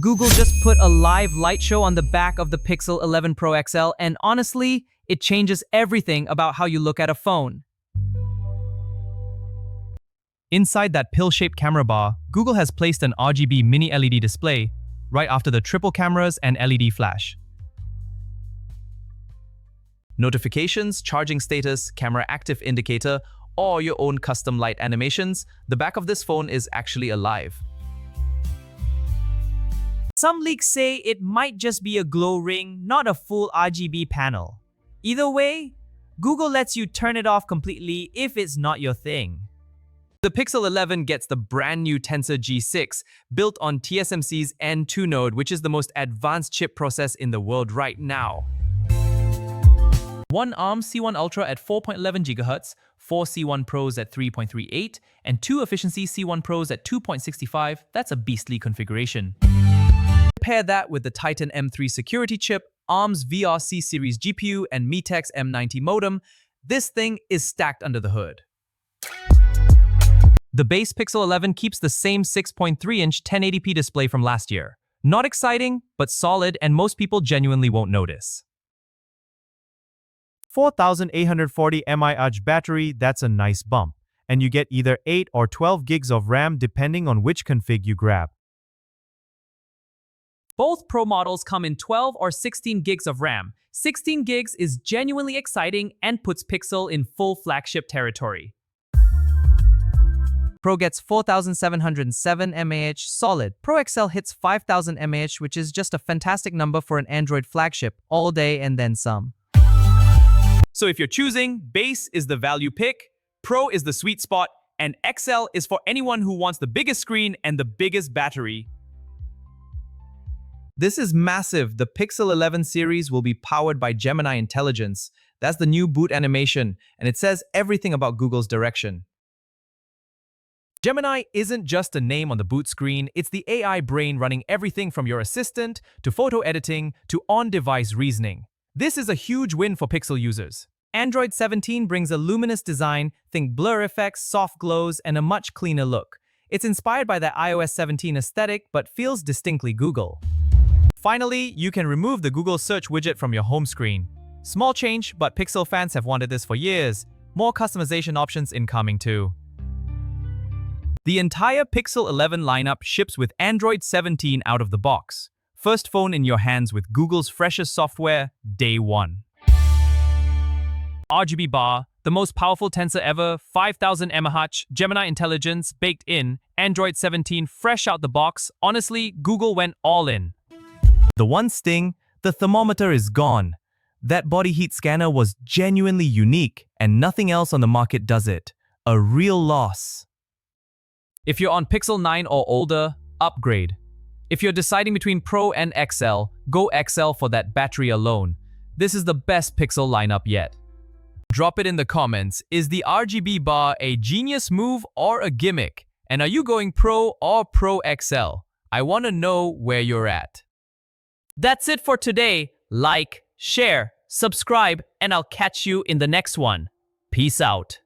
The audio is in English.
Google just put a live light show on the back of the Pixel 11 Pro XL, and honestly, it changes everything about how you look at a phone. Inside that pill-shaped camera bar, Google has placed an RGB mini LED display right after the triple cameras and LED flash. Notifications, charging status, camera active indicator, or your own custom light animations, the back of this phone is actually alive. Some leaks say it might just be a glow ring, not a full RGB panel. Either way, Google lets you turn it off completely if it's not your thing. The Pixel 11 gets the brand new Tensor G6, built on TSMC's N2 node, which is the most advanced chip process in the world right now. One ARM C1 Ultra at 4.11 GHz, 4 C1 Pros at 3.38, and 2 efficiency C1 Pros at 2.65, that's a beastly configuration. Pair that with the Titan M3 security chip, ARM's VRC series GPU, and MeTek's M90 modem, this thing is stacked under the hood. The base Pixel 11 keeps the same 6.3-inch 1080p display from last year. Not exciting, but solid, and most people genuinely won't notice. 4840 mAh battery, that's a nice bump. And you get either 8 or 12 gigs of RAM depending on which config you grab. Both Pro models come in 12 or 16 gigs of RAM. 16 gigs is genuinely exciting and puts Pixel in full flagship territory. Pro gets 4707 mAh solid. Pro XL hits 5000 mAh, which is just a fantastic number for an Android flagship, all day and then some. So if you're choosing, base is the value pick, Pro is the sweet spot, and XL is for anyone who wants the biggest screen and the biggest battery. This is massive. The Pixel 11 series will be powered by Gemini Intelligence. That's the new boot animation, and it says everything about Google's direction. Gemini isn't just a name on the boot screen, it's the AI brain running everything from your assistant to photo editing to on-device reasoning. This is a huge win for Pixel users. Android 17 brings a luminous design, think blur effects, soft glows, and a much cleaner look. It's inspired by the iOS 17 aesthetic, but feels distinctly Google. Finally, you can remove the Google search widget from your home screen. Small change, but Pixel fans have wanted this for years. More customization options incoming too. The entire Pixel 11 lineup ships with Android 17 out of the box. First phone in your hands with Google's freshest software, day one. RGB bar, the most powerful tensor ever, 5000 mAh, Gemini Intelligence baked in, Android 17 fresh out the box. Honestly, Google went all in. The one sting, the thermometer is gone. That body heat scanner was genuinely unique, and nothing else on the market does it. A real loss. If you're on Pixel 9 or older, upgrade. If you're deciding between Pro and XL, go XL for that battery alone. This is the best Pixel lineup yet. Drop it in the comments. Is the RGB bar a genius move or a gimmick? And are you going Pro or Pro XL? I want to know where you're at. That's it for today. Like, share, subscribe, and I'll catch you in the next one. Peace out.